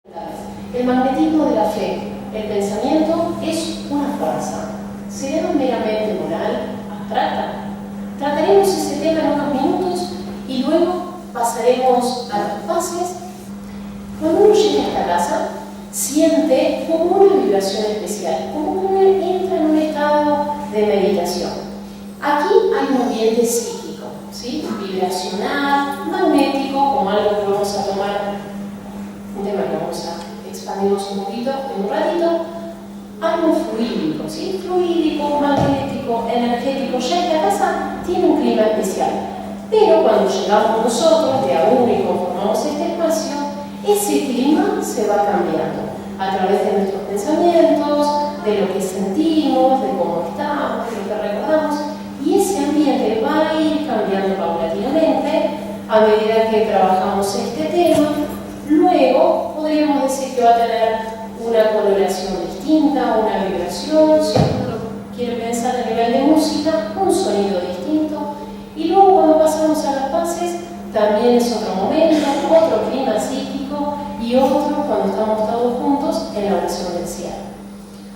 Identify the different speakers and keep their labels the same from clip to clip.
Speaker 1: El magnetismo de la fe, el pensamiento, es una fuerza. ¿Será meramente moral, abstracta? Trataremos ese tema en unos minutos y luego pasaremos a las fases. Cuando uno llega a esta casa, siente como una vibración especial, como que entra en un estado de meditación. Aquí hay un ambiente psíquico, ¿sí? Vibracional, magnético, como algo que vamos a tomar, un tema que vamos a expandirnos un poquito en un ratito, algo fluídico, ¿sí? Fluídico, magnético, energético. Ya esta casa tiene un clima especial. Pero cuando llegamos nosotros, de a uno y conformamos este espacio, ese clima se va cambiando a través de nuestros pensamientos, de lo que sentimos, de cómo estamos, de lo que recordamos, y ese ambiente va a ir cambiando paulatinamente a medida que trabajamos este tema. Luego podríamos decir que va a tener una coloración distinta, una vibración, si uno quiere pensar a nivel de música, un sonido distinto. Y luego cuando pasamos a las bases, también es otro momento, otro clima psíquico y otro cuando estamos todos juntos en la oración del cielo.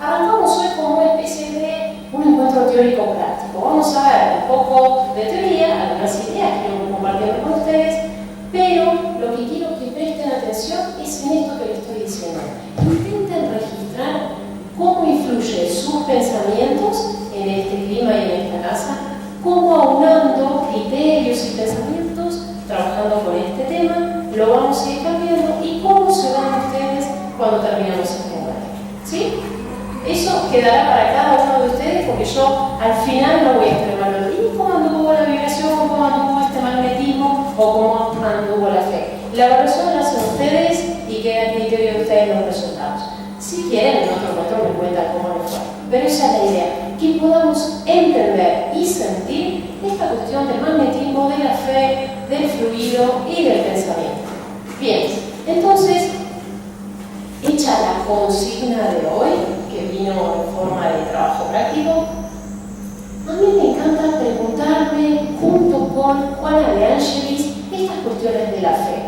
Speaker 1: Arrancamos hoy como una especie de un encuentro teórico-práctico. Vamos a ver un poco de teoría, algunas ideas que quiero compartir con ustedes, pero lo que quiero que presten atención es en esto que les estoy diciendo. Intenten registrar cómo influyen sus pensamientos en este clima y en esta casa, cómo aunando criterios y pensamientos, trabajando con este tema, lo vamos a ir cambiando y cómo se van ustedes cuando terminamos este encuentro. ¿Sí? Eso quedará para cada uno de ustedes porque yo al final no voy a estar evaluando ¿y cómo anduvo la vibración, cómo anduvo este magnetismo o cómo anduvo la fe? La evaluación la hacen ustedes y queda a criterio de ustedes los resultados. Si quieren, en otro encuentro me cuentan cómo les fue. Pero esa es la idea, que podamos entender y sentir esta cuestión del magnetismo, de la fe, del fluido y del pensamiento. Bien, entonces, hecha la consigna de hoy, que vino en forma de trabajo práctico, a mí me encanta preguntarme, junto con Juana de Ángelis, estas cuestiones de la fe.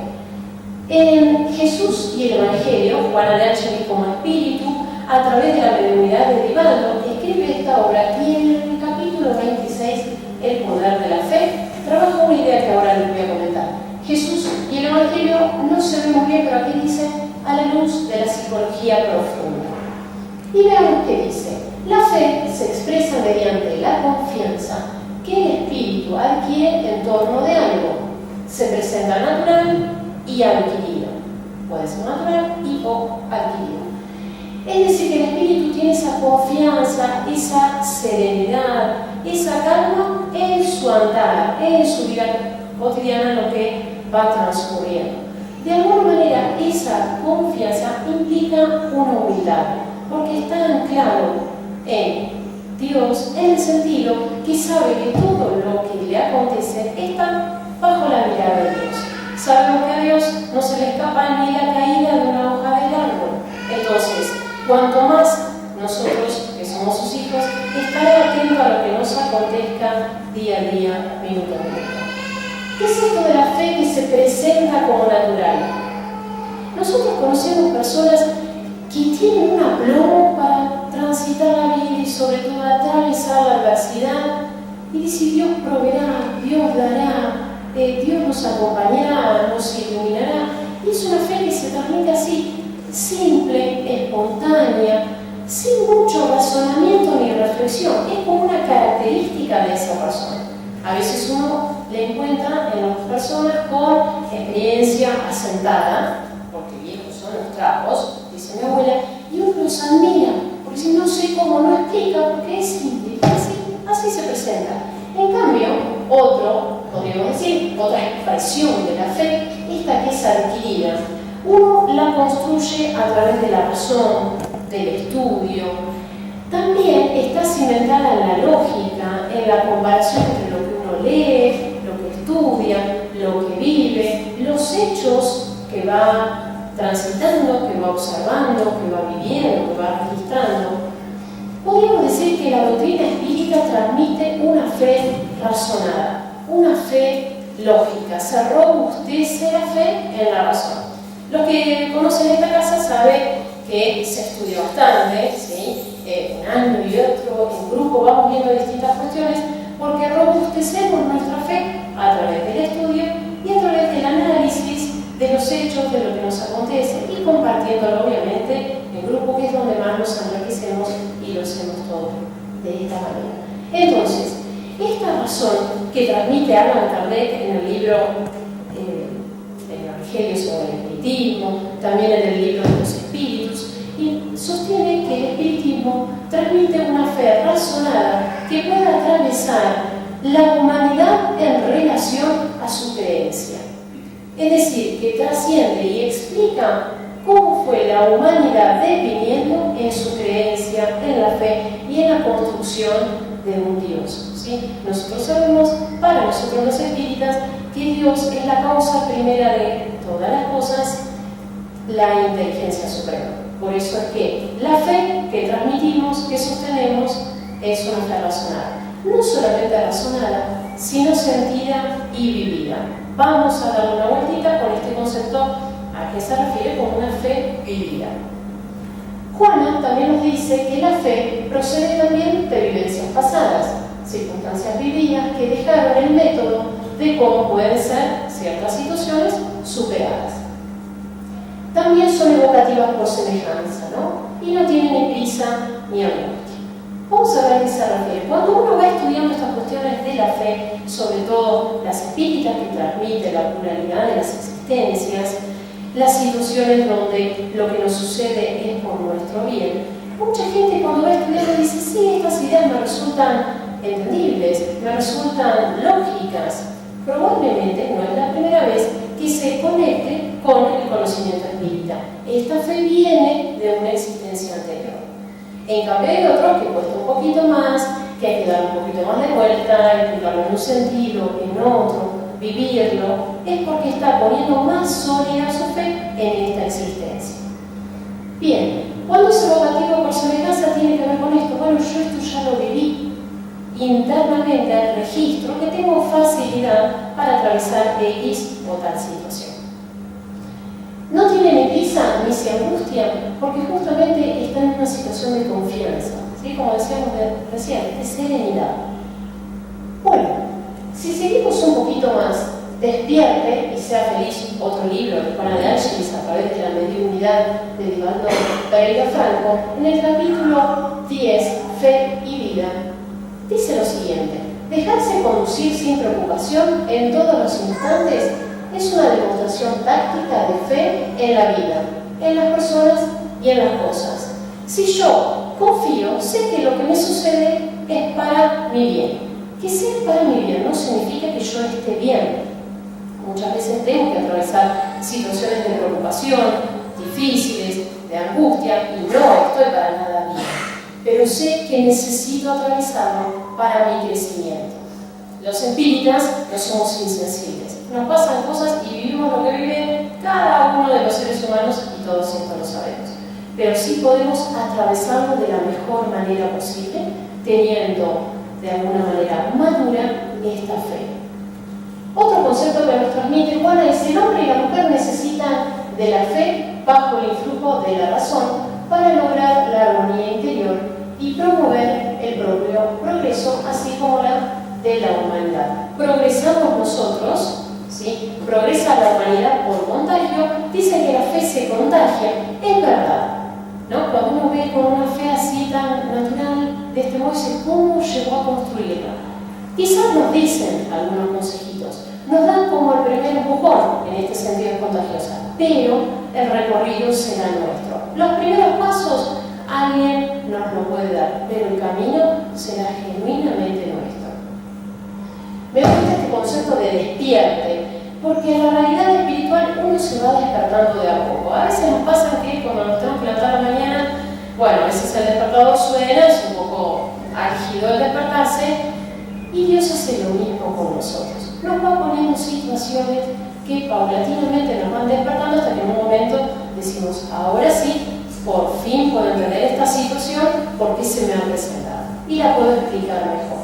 Speaker 1: En Jesús y el Evangelio, Juana de Ángelis como espíritu, a través de la mediunidad de Divaldo, escribe esta obra y en el capítulo 26, El poder de la fe, trabaja una idea que ahora les voy a comentar. Jesús y el Evangelio no se ve muy bien, pero aquí dice a la luz de la psicología profunda. Y veamos qué dice. La fe se expresa mediante la confianza que el espíritu adquiere en torno de algo. Se presenta natural y adquirido. Puede ser natural y o adquirido. Es decir, que el espíritu tiene esa confianza, esa serenidad, esa calma en su andar, en su vida cotidiana, lo que va transcurriendo. De alguna manera, esa confianza implica una humildad, porque está anclado en Dios, en el sentido que sabe que todo lo que le acontece está bajo la mirada de Dios. Sabemos que a Dios no se le escapa ni la caída de una hoja del árbol. Entonces, cuanto más nosotros, que somos sus hijos, estar atentos a lo que nos acontezca día a día, minuto a minuto. ¿Qué es esto de la fe que se presenta como natural? Nosotros conocemos personas que tienen un aplomo para transitar la vida y sobre todo atravesar la adversidad y decir Dios proveerá, Dios dará, Dios nos acompañará, nos iluminará. Y es una fe que se transmite así, simple, espontánea, sin mucho razonamiento ni reflexión. Es como una característica de esa persona. A veces uno le encuentra en las personas con experiencia asentada, porque viejos son los trapos, dice mi abuela, y uno los admira, porque si no sé cómo no explica, porque es simple, así se presenta. En cambio, podríamos decir, otra expresión de la fe, esta que es adquirida, uno la construye a través de la razón, del estudio. También está cimentada en la lógica, en la comparación entre lo que uno lee, lo que estudia, lo que vive, los hechos que va transitando, que va observando, que va viviendo, que va registrando. Podríamos decir que la doctrina espírita transmite una fe razonada, una fe lógica, se robustece la fe en la razón. Los que conocen esta casa saben que se estudia bastante, ¿sí? Un año y otro, en grupo vamos viendo distintas cuestiones, porque robustecemos nuestra fe a través del estudio y a través del análisis de los hechos, de lo que nos acontece, y compartiéndolo obviamente en grupo, que es donde más nos enriquecemos y lo hacemos todo de esta manera. Entonces, esta razón que transmite Allan Kardec en el libro El Evangelio sobre el Espiritismo, también en el libro de los Espíritus, y sostiene que el espiritismo transmite una fe razonada que pueda atravesar la humanidad en relación a su creencia. Es decir, que trasciende y explica cómo fue la humanidad definiendo en su creencia, en la fe y en la construcción de un Dios. ¿Sí? Nosotros sabemos, para nosotros los espíritas, que Dios es la causa primera de todas las cosas, la inteligencia suprema. Por eso es que la fe que transmitimos, que sostenemos, es una fe razonada. No solamente razonada, sino sentida y vivida. Vamos a dar una vueltita con este concepto a qué se refiere como una fe vivida. Juana también nos dice que la fe procede también de vivencias pasadas, circunstancias vividas que dejaron el método de cómo pueden ser ciertas situaciones superadas. También son evocativas por semejanza, ¿no? Y no tienen ni prisa ni angustia. Vamos a ver a qué se refiere. Cuando uno va estudiando estas cuestiones de la fe, sobre todo las espíritas que transmiten la pluralidad de las existencias, las situaciones donde lo que nos sucede es por nuestro bien, mucha gente cuando va estudiando dice, sí, estas ideas me resultan entendibles, me resultan lógicas. Probablemente no es la primera vez que se conecte con el conocimiento espírita. Esta fe viene de una existencia anterior. En cambio hay otros que cuesta un poquito más, que hay que dar un poquito más de vuelta, explicarlo en un sentido, en otro, vivirlo, es porque está poniendo más sólida su fe en esta existencia. Bien, cuando es evocativo por semejanza tiene que ver con esto. Bueno, yo esto ya lo viví internamente al registro, que tengo facilidad para atravesar X o tal situación. No tiene ni prisa ni se angustia porque justamente está en una situación de confianza, ¿sí? Como decíamos recién, de serenidad. Bueno, si seguimos un poquito más, Despierte y sea feliz, otro libro de Juana de Ángeles a través de la mediunidad de Divaldo Pereira Franco, en el capítulo 10, Fe y Vida, dice lo siguiente: dejarse conducir sin preocupación en todos los instantes es una demostración táctica de fe en la vida, en las personas y en las cosas. Si yo confío, sé que lo que me sucede es para mi bien. Que sea para mi bien no significa que yo esté bien. Muchas veces tengo que atravesar situaciones de preocupación, difíciles, de angustia, y no estoy para nada bien. Pero sé que necesito atravesarlo para mi crecimiento. Los espíritas no somos insensibles. Nos pasan cosas y vivimos lo que vive cada uno de los seres humanos, y todos esto lo sabemos. Pero sí podemos atravesarlo de la mejor manera posible, teniendo de alguna manera madura esta fe. Otro concepto que nos transmite Juana es: el hombre y la mujer necesitan de la fe bajo el influjo de la razón para lograr la armonía interior y promover el propio progreso, así como la de la humanidad. Progresamos nosotros, ¿sí? Progresa la humanidad por contagio. Dice que la fe se contagia, es verdad, ¿no? Cuando uno ve con una fe así tan natural, de este modo, dice: ¿cómo llegó a construirla? Quizás nos dicen algunos consejitos, nos dan como el primer empujón en este sentido de contagiosa, pero el recorrido será nuestro. Los primeros pasos alguien nos lo puede dar, pero el camino será genuinamente nuestro. Me gusta este concepto de despierte, porque en la realidad espiritual uno se va despertando de a poco. A veces nos pasa que cuando nos tenemos que levantar a la mañana, bueno, a veces el despertador suena, es un poco álgido el despertarse, y Dios hace lo mismo con nosotros. Nos va poniendo situaciones que paulatinamente nos van despertando hasta que en un momento decimos: ahora sí, por fin puedo entender esta situación, por qué se me ha presentado, y la puedo explicar mejor.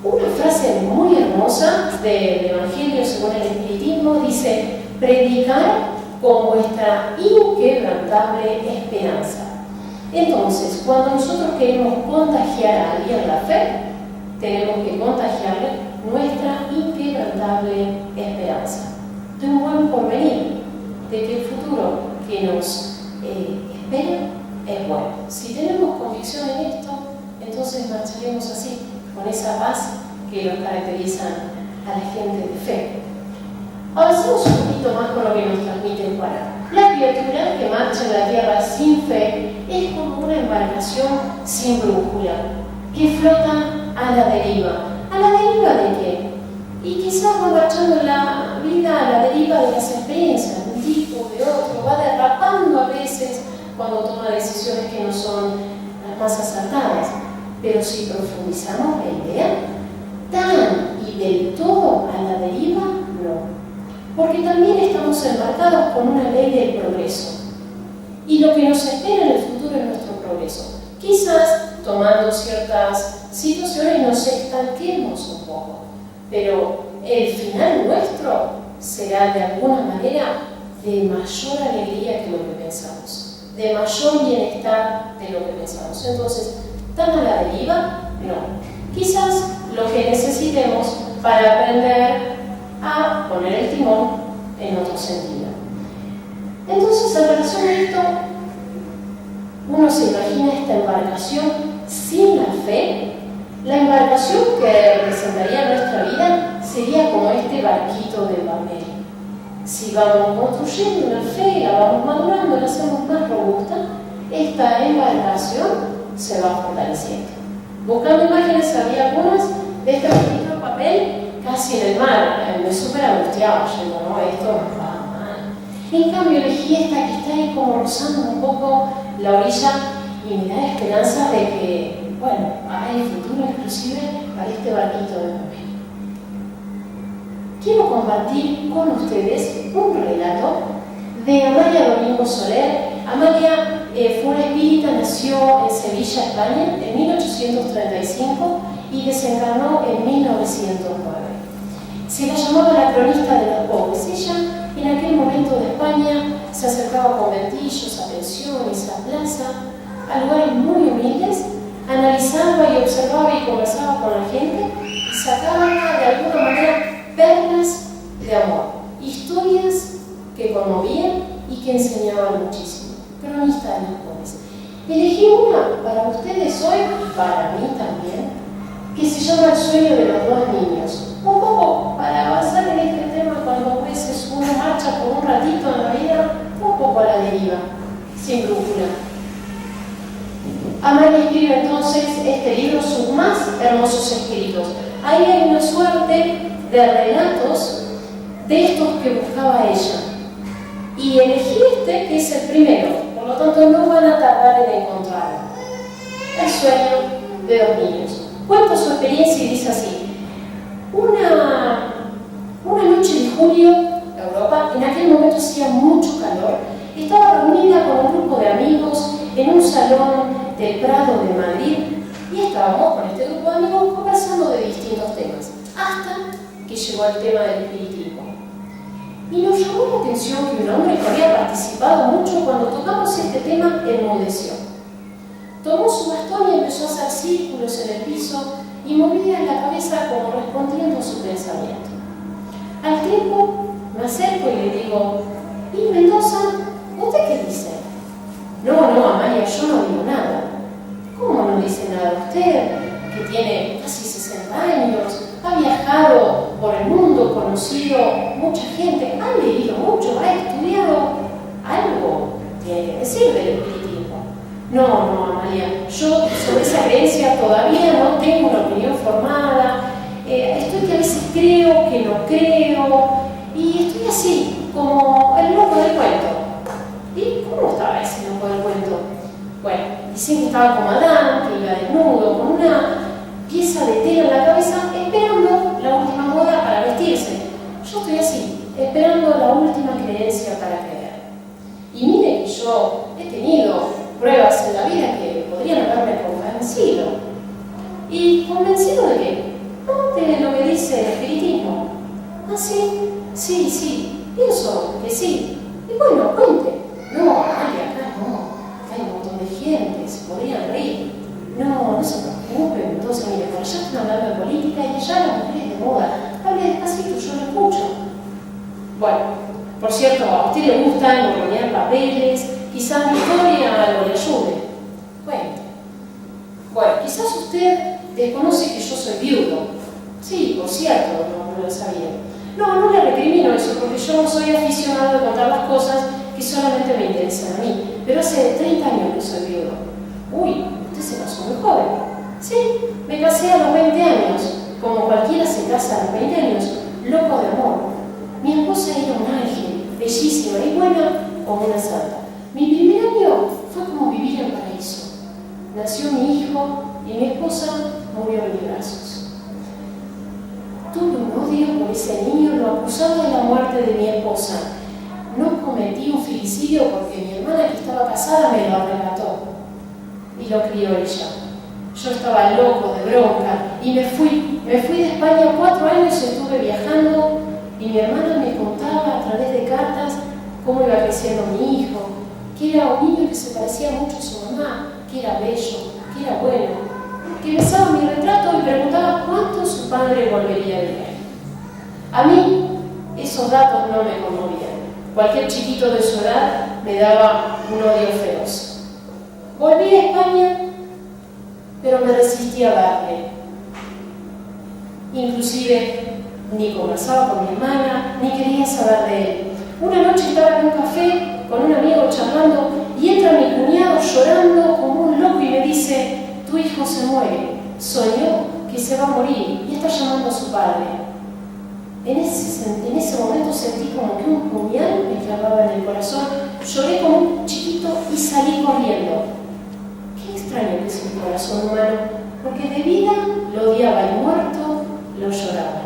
Speaker 1: Una frase muy hermosa del Evangelio según el Espiritismo dice: predicar con vuestra inquebrantable esperanza. Entonces, cuando nosotros queremos contagiar a alguien la fe, tenemos que contagiarle nuestra inquebrantable esperanza de un buen porvenir, de que el futuro que nos espera es bueno. Si tenemos convicción en esto, entonces marcharemos así, con esa paz que los caracteriza a la gente de fe. Avancemos un poquito más con lo que nos transmite Juan. La criatura que marcha en la tierra sin fe es como una embarcación sin brújula, que flota a la deriva. ¿A la deriva de qué? Y quizás va marchando la vida a la deriva de las experiencias, de un tipo, de otro, va derrapando a veces cuando toma decisiones que no son las más acertadas. Pero si profundizamos la idea, tan y del todo a la deriva, no. Porque también estamos embarcados con una ley del progreso. Y lo que nos espera en el futuro es nuestro progreso. Quizás, tomando ciertas situaciones, nos estanquemos un poco. Pero el final nuestro será de alguna manera de mayor alegría que lo que pensamos. De mayor bienestar de lo que pensamos. Entonces, ¿tan a la deriva? No. Quizás lo que necesitemos para aprender a poner el timón en otro sentido. Entonces, en relación a esto, uno se imagina esta embarcación sin la fe. La embarcación que representaría nuestra vida sería como este barquito de papel. Si vamos construyendo una fe, la vamos madurando, la hacemos más robusta, esta embarcación se va fortaleciendo. Buscando imágenes, había algunas de este barquito de papel casi en el mar, me súper angustiaba, yendo, no, esto me va mal. En cambio elegí esta que está ahí como rozando un poco la orilla y me da esperanza de que, bueno, hay futuro inclusive para este barquito de papel. Quiero compartir con ustedes un relato de Amalia Domingo Soler. Amalia fue una espírita, nació en Sevilla, España, en 1835 y desencarnó en 1909. Se la llamaba la cronista de los pobres. Ella, en aquel momento de España, se acercaba a conventillos, a pensiones, a plaza, a lugares muy humildes, analizaba y observaba y conversaba con la gente y sacaba de alguna manera perlas de amor, historias que conmovían y que enseñaban muchísimo. Cronista de los pobres. Elegí una para ustedes hoy, para mí también, que se llama El sueño de los dos niños. Un poco para avanzar en este tema, cuando a veces uno marcha por un ratito en la vida, un poco a la deriva, sin brújula. Amalia escribe entonces este libro, sus más hermosos escritos. Ahí hay una suerte de relatos de estos que buscaba ella. Y elegí este, que es el primero, por lo tanto no van a tardar en encontrarlo. El sueño de dos niños. Cuenta su experiencia y dice así: una noche de julio, Europa, en aquel momento hacía mucho calor, estaba reunida con un grupo de amigos en un salón del Prado de Madrid y estábamos con este grupo de amigos conversando de distintos temas, hasta que llegó el tema del espiritismo. Y nos llamó la atención que un hombre que había participado mucho cuando tocamos este tema enmudeció. Tomó su bastón y empezó a hacer círculos en el piso y movía la cabeza como respondiendo a su pensamiento. Al tiempo me acerco y le digo: ¿y Mendoza? ¿Usted qué dice? No, Amalia, yo no digo nada. ¿Cómo no dice nada usted, que tiene casi 60 años, ha viajado por el mundo, conocido mucha gente, ha leído mucho, ha estudiado algo? Tiene que decir del espiritismo. No, Amalia, yo sobre esa creencia todavía no tengo una opinión formada, estoy que a veces creo, que no creo, y estoy así, como el loco del cuento. ¿Y cómo estaba ese loco del cuento? Bueno, dicen que estaba como Adán, que iba desnudo, con una pieza de tela en la cabeza, esperando la última moda para vestirse. Yo estoy así, esperando la última creencia para creer. Y mire que yo he tenido pruebas en la vida que podrían haberme convencido. ¿Y convencido de qué? No, de lo que dice el espiritismo. Ah, sí, Pienso que sí. Y bueno, cuente. No, Amalia, acá no. Hay un montón de gente, se podrían reír. No se preocupen. Entonces, mire, cuando ya están hablando de política y ya la mujer es de moda, hable despacito, yo lo escucho. Bueno, por cierto, a usted le gusta emborroñar papeles, quizás mi historia algo le ayude. Bueno, quizás usted desconoce que yo soy viudo. Sí, por cierto, no lo sabía. No le recrimino eso, porque yo no soy aficionado de contar las cosas que solamente me interesan a mí. Pero hace 30 años que soy viudo. Uy, usted se casó muy joven. Sí, me casé a los 20 años. Como cualquiera se casa a los 20 años, loco de amor. Mi esposa era un ángel, bellísima y buena como una santa. Mi primer año fue como vivir en paraíso. Nació mi hijo y mi esposa murió en mis brazos. Tuve un odio por ese niño, lo acusaba de la muerte de mi esposa. No cometí un filicidio porque mi hermana que estaba casada me lo arrebató y lo crió ella. Yo estaba loco de bronca y me fui de España 4 años, estuve viajando y mi hermana me contaba a través de cartas cómo iba creciendo mi hijo, que era un niño que se parecía mucho a su mamá, que era bello, que era bueno, que besaba mi retrato y preguntaba cuánto su padre volvería de viaje. A mí esos datos no me conmovían. Cualquier chiquito de su edad me daba un odio feroz. Volví a España, pero me resistí a darle. Inclusive ni conversaba con mi hermana, ni quería saber de él. Una noche estaba en un café con un amigo charlando y entra mi cuñado llorando como un loco y me dice: tu hijo se muere, soñó que se va a morir y está llamando a su padre. En ese momento sentí como que un puñal me clavaba en el corazón, lloré como un chiquito y salí corriendo. Qué extraño que es el corazón humano, porque de vida lo odiaba y muerto lo lloraba.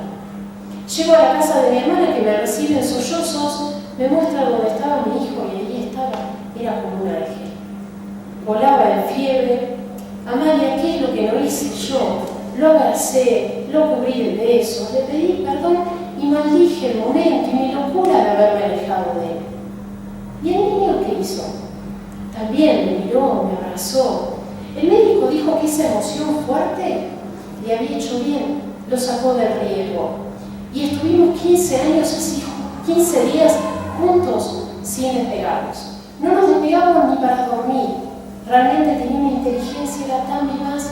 Speaker 1: Llego a la casa de mi hermana que me recibe en sollozos, me muestra dónde estaba mi hijo y allí estaba, era como un ángel. Volaba en fiebre. Amalia, ¿qué es lo que no hice yo? Lo abracé, lo cubrí de besos, le pedí perdón y maldije el momento y mi locura de haberme alejado de él. ¿Y el niño qué hizo? También me miró, me abrazó. El médico dijo que esa emoción fuerte le había hecho bien, lo sacó del riesgo. Y estuvimos 15 años así, 15 días juntos sin despegarnos. No nos despegábamos ni para dormir. Realmente tenía una inteligencia, era tan vivaz.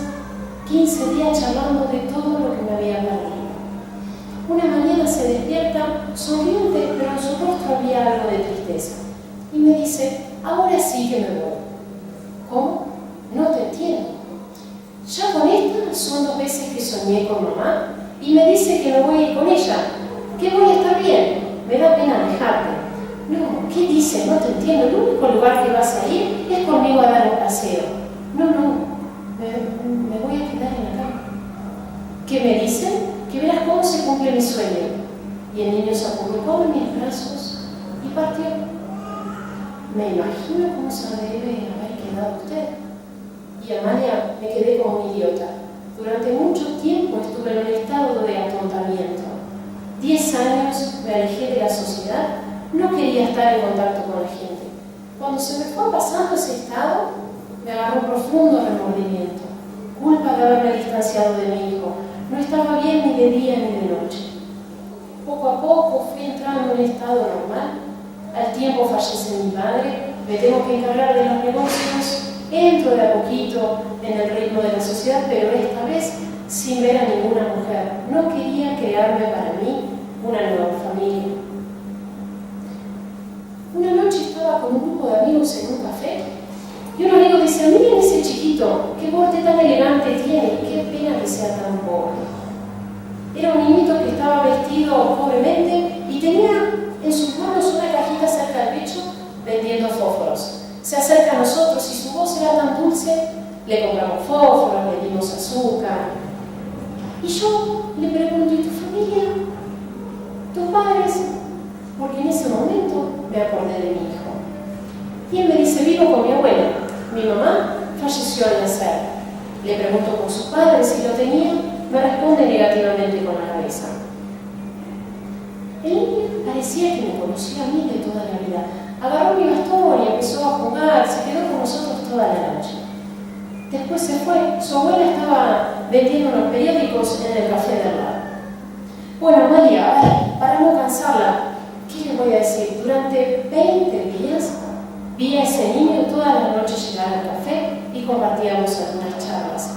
Speaker 1: 15 días charlando de todo lo que me había perdido. Una mañana se despierta, sonriente, pero en su rostro había algo de tristeza. Y me dice: ahora sí que me voy. ¿Cómo? No te entiendo. Ya con esta son 2 veces que soñé con mamá y me dice que me voy a ir con ella, que voy a estar bien, me da pena dejarte. No, ¿qué dices? No te entiendo, el único lugar que vas a ir es conmigo a dar un paseo. No, me voy a quedar en la cama. ¿Qué me dicen? Que verás cómo se cumple mi sueño. Y el niño se acurrucó en mis brazos y partió. Me imagino cómo se debe haber quedado usted. Y Amalia, me quedé como un idiota. Durante mucho tiempo estuve en un estado de atontamiento. 10 años me alejé de la sociedad, no quería estar en contacto con la gente. Cuando se me fue pasando ese estado, me agarró un profundo remordimiento, culpa de haberme distanciado de mi hijo. No estaba bien ni de día ni de noche. Poco a poco fui entrando en un estado normal. Al tiempo fallece mi padre, me tengo que encargar de los negocios, entro de a poquito en el ritmo de la sociedad, pero esta vez sin ver a ninguna mujer. No quería crearme para mí una nueva familia. Una noche estaba con un grupo de amigos en un café y un amigo dice: miren ese chiquito, qué porte tan elegante tiene, qué pena que sea tan pobre. Era un niñito que estaba vestido pobremente y tenía en sus manos una cajita cerca del pecho vendiendo fósforos. Se acerca a nosotros y su voz era tan dulce, le compramos fósforos, le dimos azúcar. Y yo le pregunto: ¿y tu familia? ¿Tus padres? Porque en ese momento me acordé de mi hijo. Y él me dice: vivo con mi abuela. Mi mamá falleció al nacer. Le pregunto por su padre si lo tenía, me responde negativamente con la cabeza. El niño parecía parecía que me conocía a mí de toda la vida. Agarró mi bastón y empezó a jugar, se quedó con nosotros toda la noche. Después se fue, su abuela estaba vendiendo unos periódicos en el café del lado. Bueno, Amalia, para no cansarla, ¿qué le voy a decir? Durante 20 días vi a ese niño todas las noches llegar al café y compartíamos algunas charlas.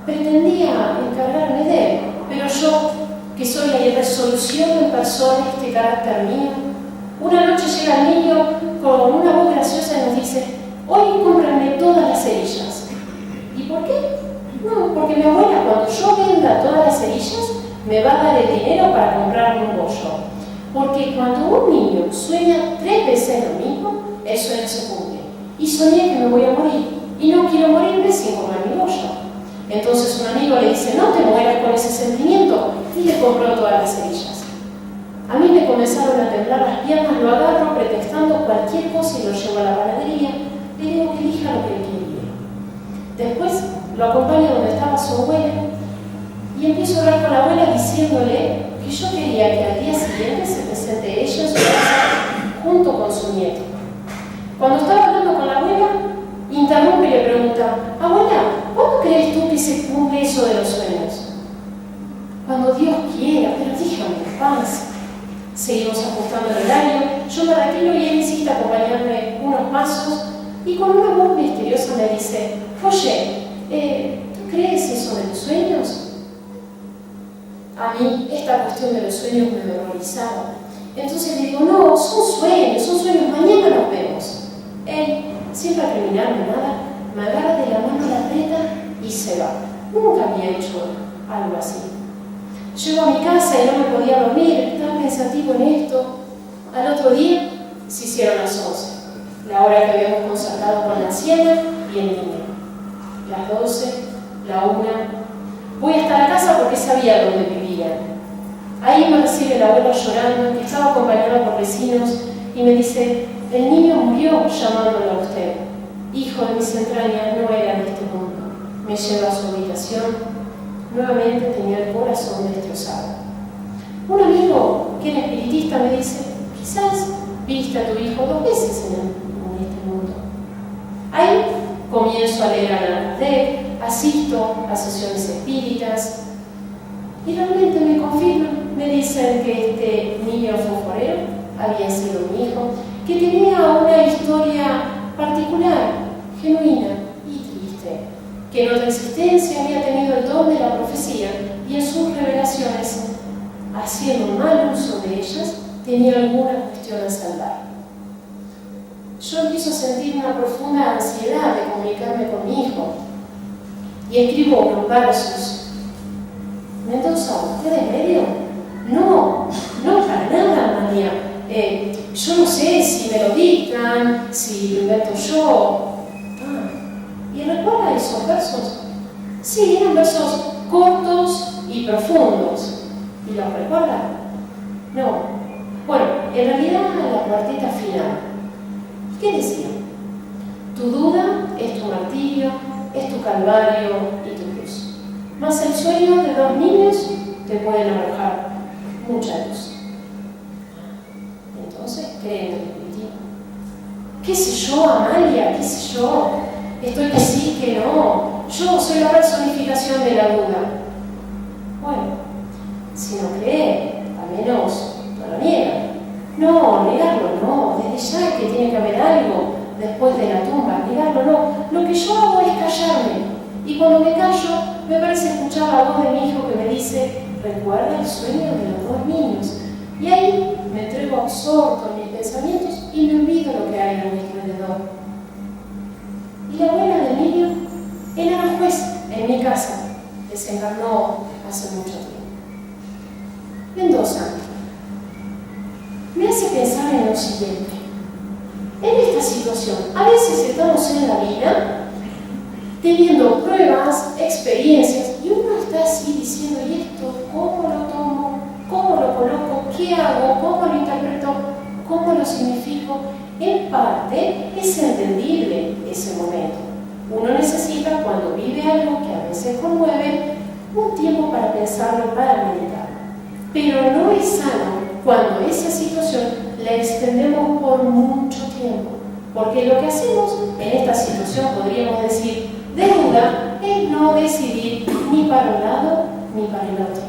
Speaker 1: Pretendía encargarme de él, pero yo, que soy la irresolución en persona, este carácter mío, una noche llega el niño con una voz graciosa y nos dice: hoy cómpranme todas las cerillas. ¿Y por qué? No, porque mi abuela, cuando yo venda todas las cerillas, me va a dar el dinero para comprarme un bollo. Porque cuando un niño sueña 3 veces lo mismo, el sueño se cumple. Y soñé que me voy a morir, y no quiero morirme sin comer mi bollo. Entonces un amigo le dice: no te mueras con ese sentimiento, y le compró todas las cerillas. A mí me comenzaron a temblar las piernas, lo agarro pretextando cualquier cosa y lo llevo a la panadería. Le digo que elija lo que quiera. Después lo acompaño donde estaba su abuela y empiezo a hablar con la abuela diciéndole que yo quería que al día siguiente se presente ella en su casa junto con su nieto. Cuando estaba hablando con la abuela, interrumpe y le pregunta: abuela, ¿cuándo crees tú que se cumple eso de los sueños? Cuando Dios quiera, pero déjame en paz. Seguimos ajustando el horario, yo me retiro y él insiste a acompañarme unos pasos y con una voz misteriosa me dice: oye, ¿tú crees eso de los sueños? A mí esta cuestión de los sueños me horrorizaba. Entonces le digo: no, son sueños, mañana nos vemos. Él, sin recriminarme nada, me agarra de la mano, la aprieta y se va. Nunca había hecho algo así. Llego a mi casa y no me podía dormir, estaba pensativo en esto. Al otro día se hicieron las 11, la hora que habíamos concertado con la anciana y el niño. Las 12, la 1. Voy hasta la casa porque sabía dónde vivían. Ahí me recibe la abuela llorando, que estaba acompañada por vecinos, y me dice: el niño murió llamándolo a usted. Hijo de mis entrañas, no era de este mundo. Me lleva a su habitación. Nuevamente tenía el corazón destrozado. Un amigo que era espiritista me dice: quizás viste a tu hijo 2 veces en este mundo. Ahí comienzo a leer a Allan, asisto a sesiones espíritas y realmente me confirman, me dicen que este niño fosforero había sido mi hijo, que tenía una historia particular, genuina y triste, que en otra existencia había tenido el don de la profecía y en sus revelaciones, haciendo un mal uso de ellas, tenía alguna cuestión a salvar. Yo empiezo a sentir una profunda ansiedad de comunicarme con mi hijo y escribo unos versos. Mendoza, ¿usted es medio? No, para nada, María. Yo no sé si me lo dictan, si lo invento yo. ¿Y recuerda esos versos? Sí, eran versos cortos y profundos. ¿Y los recuerda? No. Bueno, en realidad la cuarteta final. ¿Qué decía? Tu duda es tu martirio, es tu calvario y tu cruz. Mas el sueño de 2 niños te pueden arrojar mucha luz. Entonces, creen en el espiritismo. ¿Qué sé yo, Amalia? ¿Qué sé yo? Estoy que sí, que no. Yo soy la personificación de la duda. Bueno, si no cree, al menos no lo niega. No, negarlo no. Desde ya que tiene que haber algo después de la tumba. Negarlo no. Lo que yo hago es callarme. Y cuando me callo, me parece escuchar la voz de mi hijo que me dice: recuerda el sueño de los 2 niños. Y ahí me entrego absorto en mis pensamientos y me olvido lo que hay a mi alrededor. Y la abuela del niño era la juez en mi casa. Desencarnó hace mucho tiempo. Mendoza me hace pensar en lo siguiente. En esta situación, a veces estamos en la vida teniendo pruebas, experiencias, y uno está así diciendo: ¿y esto cómo lo tomo? ¿Cómo lo coloco? ¿Qué hago? ¿Cómo lo interpreto? ¿Cómo lo significo? En parte es entendible ese momento. Uno necesita, cuando vive algo que a veces conmueve, un tiempo para pensarlo, para meditar. Pero no es sano cuando esa situación la extendemos por mucho tiempo. Porque lo que hacemos en esta situación, podríamos decir, de duda, es no decidir ni para un lado ni para el otro.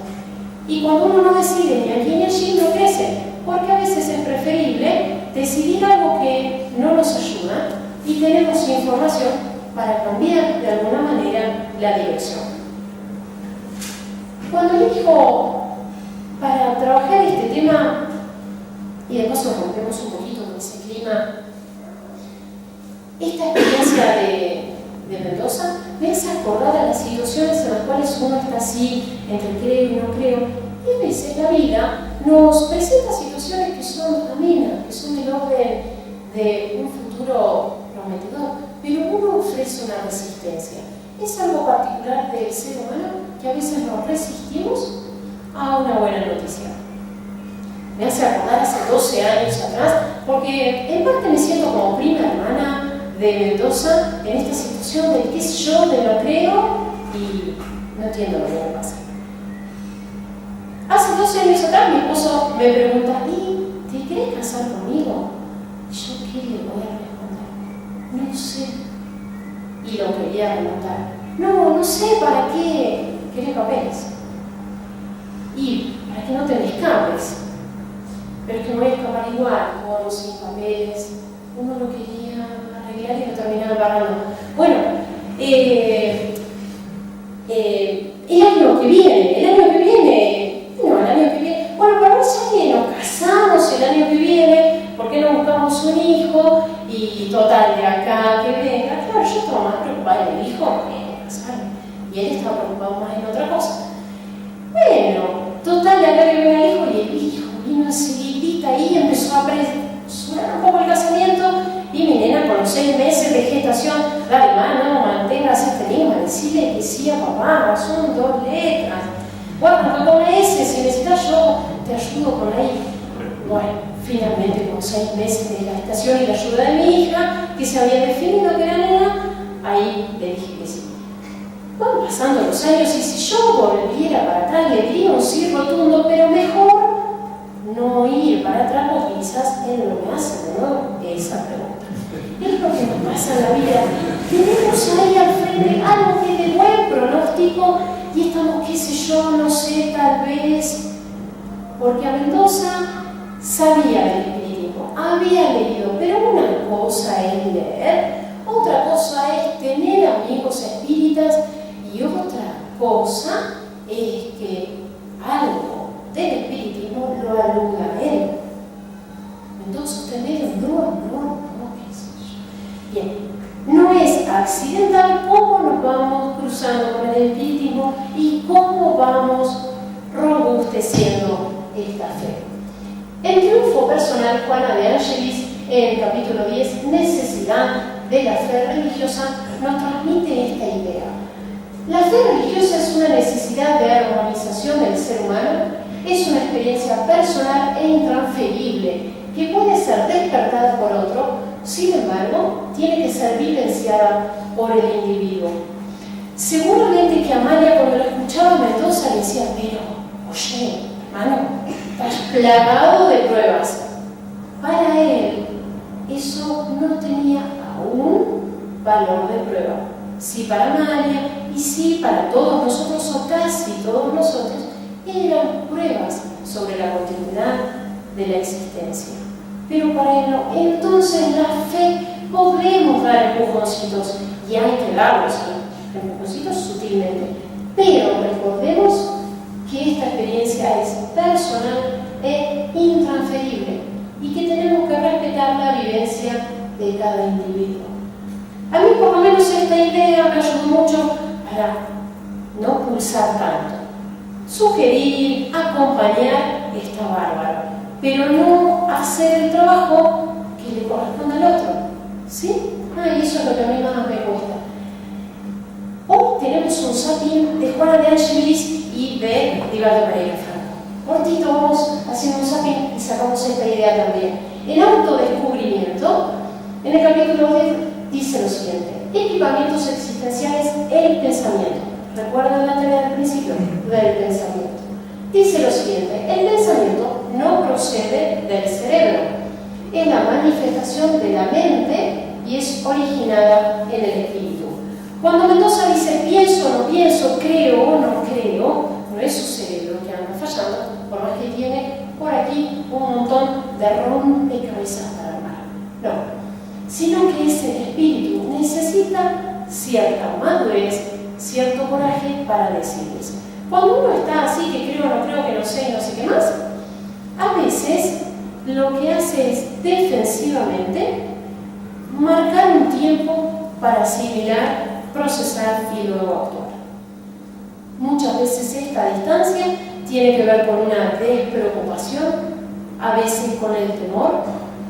Speaker 1: Y cuando uno no decide ni aquí ni allí, no crece, porque a veces es preferible decidir algo que no nos ayuda y tenemos información para cambiar de alguna manera la dirección. Cuando elijo para trabajar este tema, y de paso rompemos un poquito con ese clima, esta experiencia de Mendoza me hace acordar a las situaciones en las cuales uno está así, entre creo y no creo, y a veces la vida nos presenta situaciones que son amenas, que son el orden de un futuro prometedor, pero uno ofrece una resistencia. Es algo particular del ser humano que a veces nos resistimos a una buena noticia. Me hace acordar hace 12 años atrás, porque en parte me siento como prima hermana de Mendoza en esta situación del qué sé yo, de lo creo y no entiendo lo que me pasa. Hace 12 años atrás mi esposo me pregunta, ¿y te querés casar conmigo? ¿Y yo qué le voy a responder? No sé. Y lo quería preguntar. No sé para qué querés papeles. Y para que no te me escapes. Pero es que me voy a escapar igual, con o sin papeles. Uno lo quería arreglar y lo terminaba embarrando. Bueno, el año que viene, bueno, pero ya que nos casamos el año que viene, ¿por qué no buscamos un hijo? Y total, de acá que venga, claro, yo estaba más preocupada en el hijo que en casarme. Y él estaba preocupado más en otra cosa. Bueno, total, de acá que venga el hijo, y el hijo vino enseguidita ahí y empezó a sonar un poco el casamiento. Y mi nena con los 6 meses de gestación, dale, no mantengas este enigma, decirle que sí a papá, son 2 letras. Bueno, con ese, si necesitas yo te ayudo con ahí. Bueno, finalmente con 6 meses de gestación y la ayuda de mi hija, que se había definido que era nena, ahí le dije que sí. Van pasando los años y si yo volviera para atrás le diría un sí rotundo, pero mejor no ir para atrás porque quizás él no me hace de nuevo esa pregunta. Es lo que nos pasa en la vida. Tenemos ahí al frente algo que de buen pronóstico y estamos, qué sé yo, no sé, tal vez, porque a Mendoza sabía del espiritismo, había leído, pero una cosa es leer, otra cosa es tener amigos espíritas y otra cosa es que algo del espiritismo lo aluga a él. Entonces, no, qué sé yo. Bien, no es accidental cómo nos vamos cruzando con el espiritismo y cómo vamos robusteciendo esta fe. El triunfo personal, Juana de Ángelis, en el capítulo 10, Necesidad de la fe religiosa, nos transmite esta idea. La fe religiosa es una necesidad de armonización del ser humano, es una experiencia personal e intransferible que puede ser despertada por otro, sin embargo, tiene que ser vivenciada por el individuo. Seguramente que Amalia, cuando lo escuchaba Mendoza, le decía, pero, oye, hermano, estás plagado de pruebas. Para él, eso no tenía aún valor de prueba. Sí para Amalia y sí para todos nosotros, o casi todos nosotros, eran pruebas sobre la continuidad de la existencia. Pero para él no. Entonces la fe podemos dar empujoncitos y hay que darlos empujoncitos sutilmente. Pero recordemos que esta experiencia es personal e intransferible y que tenemos que respetar la vivencia de cada individuo. A mí por lo menos esta idea me ayudó mucho para no pulsar tanto. Sugerir, acompañar, está bárbaro, pero no hacer el trabajo que le corresponde al otro. ¿Sí? Y eso es lo que a mí más me cuesta. Hoy tenemos un zapping de Juana de Ángelis y de Edgardo Pereira Franco. Cortito, vamos haciendo un zapping y sacamos esta idea también. El autodescubrimiento, en el capítulo 10, dice lo siguiente: equipamientos existenciales, el pensamiento. ¿Recuerdan la tarea del principio? Del pensamiento. Dice lo siguiente: el pensamiento no procede del cerebro. Es la manifestación de la mente y es originada en el espíritu. Cuando Mendoza dice pienso o no pienso, creo o no creo, no es su cerebro que anda fallando, por más que tiene por aquí un montón de rompecabezas para armar. No, sino que es el espíritu. Necesita cierta madurez, cierto coraje para decirles. Cuando uno está así, que creo, no creo, que no sé y no sé qué más, a veces lo que hace es defensivamente marcar un tiempo para asimilar, procesar y luego actuar. Muchas veces esta distancia tiene que ver con una despreocupación, a veces con el temor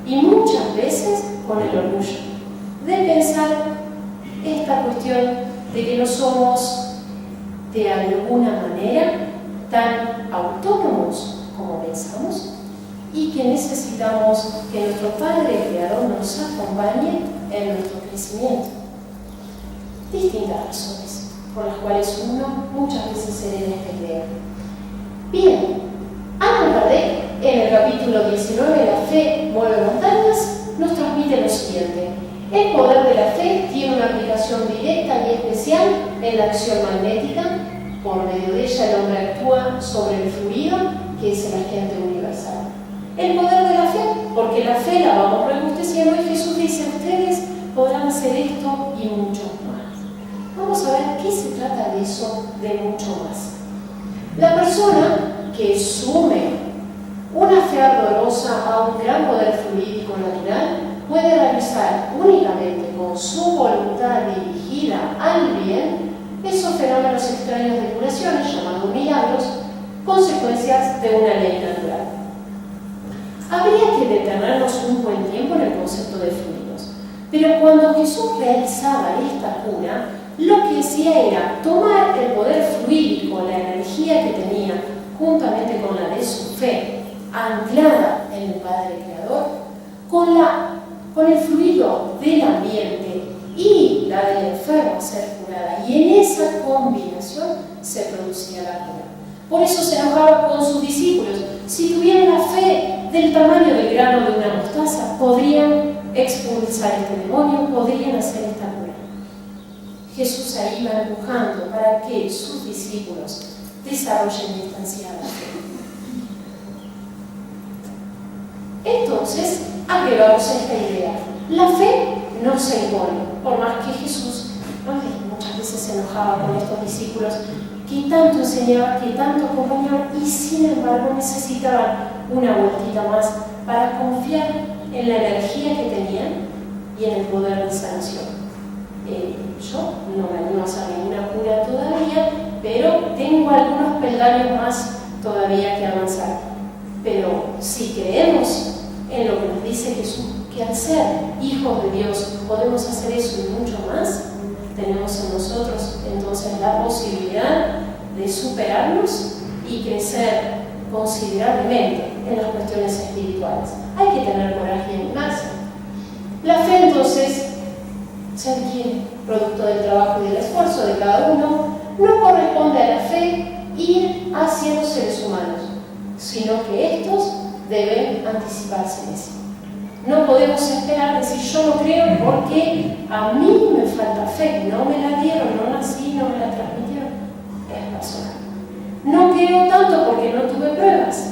Speaker 1: y muchas veces con el orgullo de pensar esta cuestión de que no somos de alguna manera tan autónomos como pensamos y que necesitamos que nuestro Padre Creador nos acompañe en nuestro crecimiento. Distintas razones por las cuales uno muchas veces hereda esta idea. Bien, Allan Kardec, en el capítulo 19, La fe mueve montañas, nos transmite lo siguiente. El poder de la fe tiene una aplicación directa y especial en la acción magnética. Por medio de ella el hombre actúa sobre el fluido, que es el agente universal. El poder de la fe, porque la fe la vamos robusteciendo y Jesús dice, ustedes podrán hacer esto y mucho más. Vamos a ver qué se trata de eso, de mucho más. La persona que sume una fe ardorosa a un gran poder fluídico natural puede realizar únicamente con su voluntad dirigida al bien esos fenómenos extraños de curaciones, llamados milagros, consecuencias de una ley natural. Habría que detenernos un buen tiempo en el concepto de fluidos, pero cuando Jesús realizaba esta cura, lo que hacía era tomar el poder fluídico, la energía que tenía, juntamente con la de su fe, anclada en el Padre Creador, con el fluido del ambiente y la del enfermo a ser curada. Y en esa combinación se producía la cura. Por eso se enojaba con sus discípulos. Si tuvieran la fe del tamaño del grano de una mostaza, podrían expulsar este demonio, podrían hacer esta cura. Jesús ahí iba empujando para que sus discípulos desarrollen esta ansiada fe. Entonces, agregamos esta idea. La fe no se impone, por más que Jesús muchas veces se enojaba con estos discípulos que tanto enseñaban, que tanto acompañaban y sin embargo necesitaban una vueltita más para confiar en la energía que tenían y en el poder de sanación. Yo no me animo a hacer ninguna cura todavía, pero tengo algunos peldaños más todavía que avanzar. Pero si creemos en lo que nos dice Jesús, que al ser hijos de Dios podemos hacer eso y mucho más, tenemos en nosotros entonces la posibilidad de superarnos y crecer considerablemente en las cuestiones espirituales. Hay que tener coraje y animarse. La fe entonces se adquiere producto del trabajo y del esfuerzo de cada uno. No corresponde a la fe ir hacia los seres humanos, sino que estos deben anticiparse en eso. No podemos esperar decir yo no creo porque a mí me falta fe, no me la dieron, no nací, no me la transmitieron. Es personal. No creo tanto porque no tuve pruebas.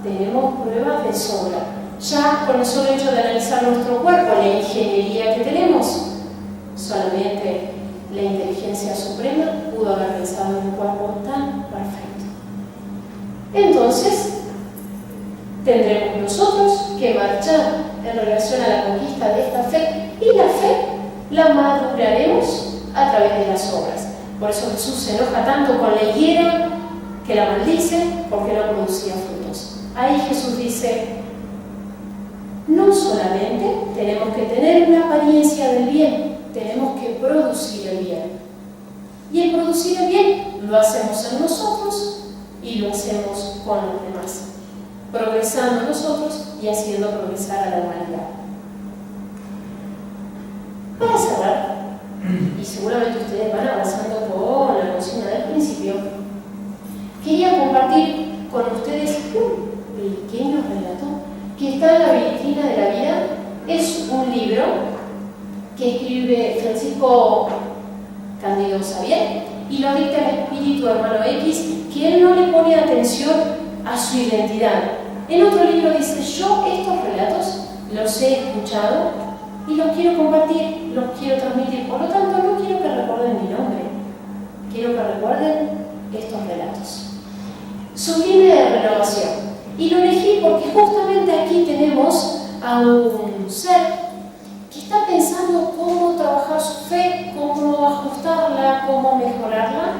Speaker 1: Tenemos pruebas de sobra. Ya con el solo hecho de analizar nuestro cuerpo, la ingeniería que tenemos, solamente la inteligencia suprema pudo haber pensado en un cuerpo tan perfecto. Entonces, tendremos nosotros que marchar en relación a la conquista de esta fe, y la fe la maduraremos a través de las obras. Por eso Jesús se enoja tanto con la higuera que la maldice porque no producía frutos. Ahí Jesús dice, no solamente tenemos que tener una apariencia del bien, tenemos que producir el bien. Y el producir el bien lo hacemos en nosotros y lo hacemos con los demás, progresando nosotros y haciendo progresar a la humanidad. Para cerrar, y seguramente ustedes van avanzando con la consigna del principio, quería compartir con ustedes que está en la vitrina de la vida es un libro que escribe Francisco Cándido Xavier y lo dicta el espíritu hermano X, que él no le pone atención a su identidad. En otro libro dice: yo estos relatos los he escuchado y los quiero compartir, los quiero transmitir, por lo tanto no quiero que recuerden mi nombre, quiero que recuerden estos relatos. Sublime renovación. Y lo elegí porque justamente aquí tenemos a un ser que está pensando cómo trabajar su fe, cómo ajustarla, cómo mejorarla,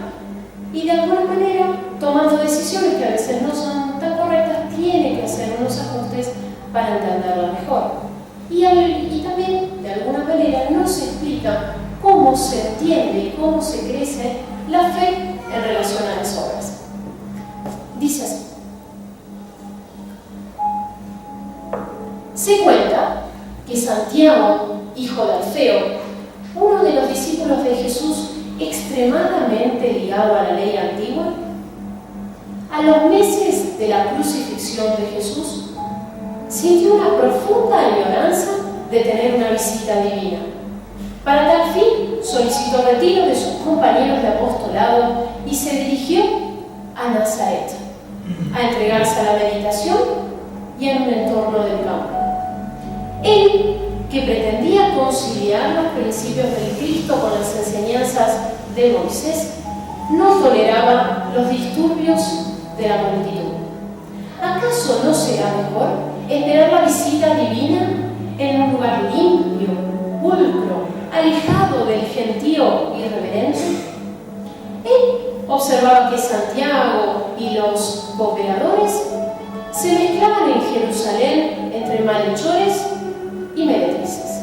Speaker 1: y de alguna manera, tomando decisiones que a veces no son tan correctas, tiene que hacer unos ajustes para entenderla mejor. Y también, de alguna manera, nos explica cómo se entiende y cómo se crece la fe en relación a las obras. Dice así: se cuenta que Santiago, hijo de Alfeo, uno de los discípulos de Jesús extremadamente ligado a la ley antigua, a los meses de la crucifixión de Jesús, sintió una profunda añoranza de tener una visita divina. Para tal fin, solicitó retiro de sus compañeros de apostolado y se dirigió a Nazaret, a entregarse a la meditación y en un entorno del campo. Él, que pretendía conciliar los principios del Cristo con las enseñanzas de Moisés, no toleraba los disturbios de la multitud. ¿Acaso no será mejor esperar la visita divina en un lugar limpio, pulcro, alejado del gentío irreverente? Él observaba que Santiago y los cooperadores se mezclaban en Jerusalén entre malhechores y meretrices.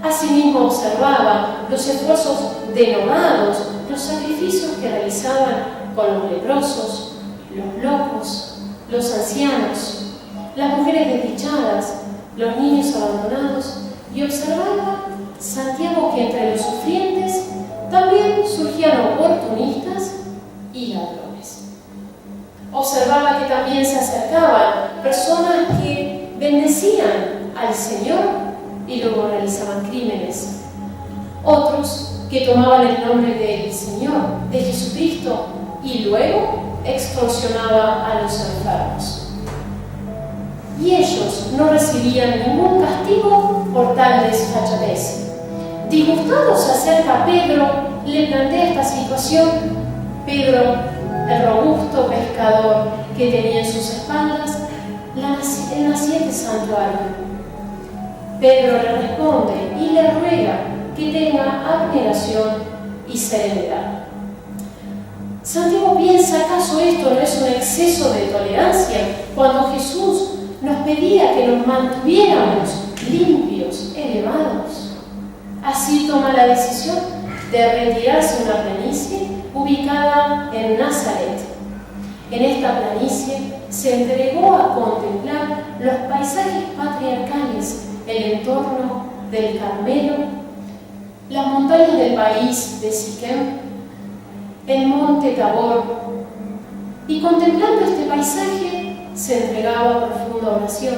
Speaker 1: Asimismo observaba los esfuerzos denomados, los sacrificios que realizaban con los leprosos, los locos, los ancianos, las mujeres desdichadas, los niños abandonados, y observaba Santiago que entre los sufrientes también surgían oportunistas y ladrones. Observaba que también se acercaban personas que bendecían al Señor y luego realizaban crímenes. Otros que tomaban el nombre del Señor, de Jesucristo, y luego extorsionaban a los enfermos. Y ellos no recibían ningún castigo por tal desfachatez. Disgustado se acerca a Pedro, le plantea esta situación. Pedro, el robusto pescador que tenía en sus espaldas el naciente santuario. Pedro le responde y le ruega que tenga abnegación y serenidad. Santiago piensa: ¿acaso esto no es un exceso de tolerancia cuando Jesús nos pedía que nos mantuviéramos limpios, elevados? Así toma la decisión de retirarse a una planicie ubicada en Nazaret. En esta planicie se entregó a contemplar los paisajes patriarcales, el entorno del Carmelo, las montañas del país de Siquem, el monte Tabor, y contemplando este paisaje se entregaba a profunda oración.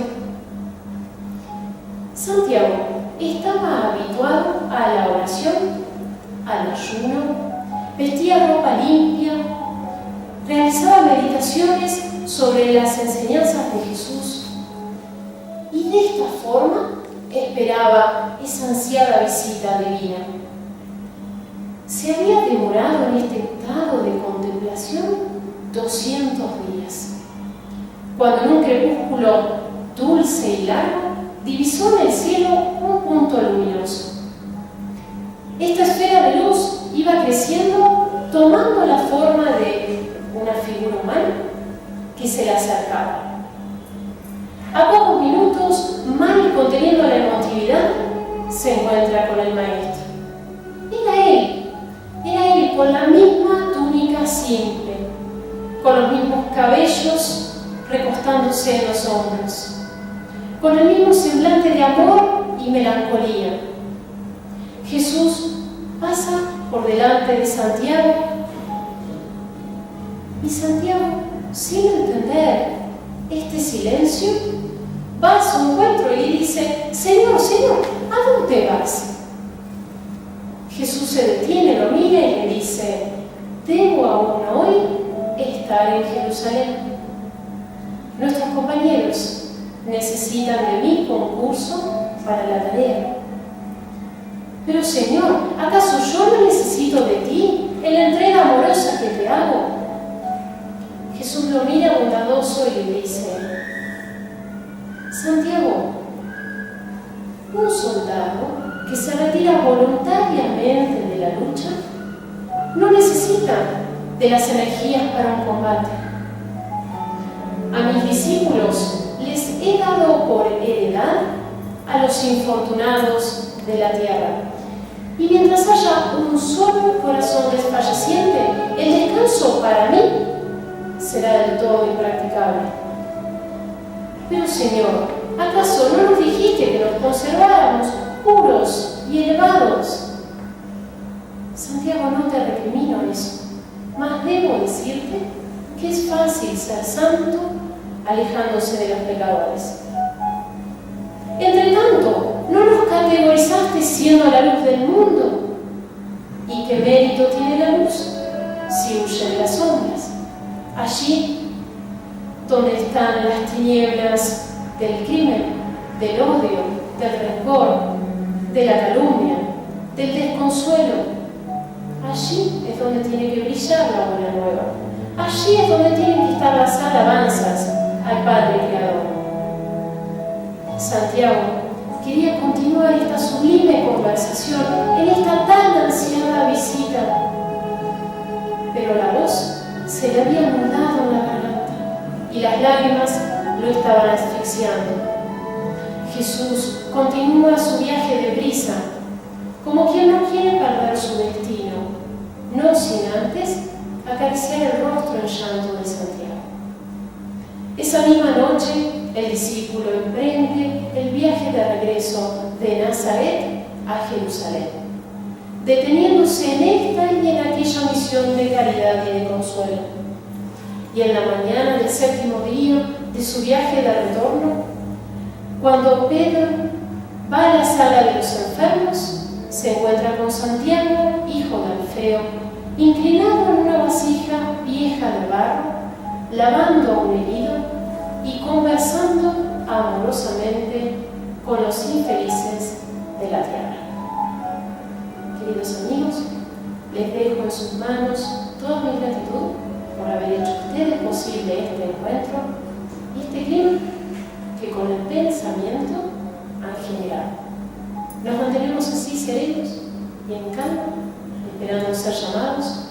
Speaker 1: Santiago estaba habituado a la oración, al ayuno, vestía ropa limpia, realizaba meditaciones sobre las enseñanzas de Jesús y de esta forma esperaba esa ansiada visita divina. Se había demorado en este estado de contemplación 200 días, cuando en un crepúsculo dulce y largo divisó en el cielo un punto luminoso. Esta esfera de luz iba creciendo, tomando la forma de una figura humana que se le acercaba. A pocos minutos, Mari, conteniendo la emotividad, se encuentra con el maestro. Era él con la misma túnica simple, con los mismos cabellos recostándose en los hombros, con el mismo semblante de amor y melancolía. Jesús pasa por delante de Santiago y Santiago, sin entender este silencio, va a su encuentro y dice: Señor, Señor, ¿a dónde vas? Jesús se detiene, lo mira y le dice: debo aún hoy estar en Jerusalén. Nuestros compañeros necesitan de mi concurso para la tarea. Pero Señor, ¿acaso yo no necesito de ti en la entrega amorosa que te hago? Jesús lo mira bondadoso y le dice: Santiago, un soldado que se retira voluntariamente de la lucha no necesita de las energías para un combate. A mis discípulos les he dado por heredad a los infortunados de la tierra. Y mientras haya un solo corazón desfalleciente, el descanso para mí será del todo impracticable. Pero Señor, ¿acaso no nos dijiste que nos conserváramos puros y elevados? Santiago, no te recrimino eso, mas debo decirte que es fácil ser santo alejándose de los pecadores. Entre tanto, no nos categorizaste siendo la luz del mundo. ¿Y qué mérito tiene la luz si huye de las sombras? Allí donde están las tinieblas del crimen, del odio, del rencor, de la calumnia, del desconsuelo. Allí es donde tiene que brillar la buena nueva. Allí es donde tienen que estar las alabanzas al Padre Creador. Santiago quería continuar esta sublime conversación en esta tan ansiada visita, pero la voz se le había anudado en la garganta y las lágrimas lo estaban asfixiando. Jesús continúa su viaje deprisa, como quien no quiere perder su destino, no sin antes acariciar el rostro en llanto de Santiago. Esa misma noche, el discípulo emprende el viaje de regreso de Nazaret a Jerusalén, deteniéndose en esta y en aquella misión de caridad y de consuelo. Y en la mañana del 7º día de su viaje de retorno, cuando Pedro va a la sala de los enfermos, se encuentra con Santiago, hijo de Alfeo, inclinado en una vasija vieja de barro, lavando a un herido y conversando amorosamente con los infelices de la tierra. Queridos amigos, les dejo en sus manos toda mi gratitud por haber hecho ustedes posible este encuentro y este clima que con el pensamiento han generado. Nos mantenemos así serenos y en calma, esperando ser llamados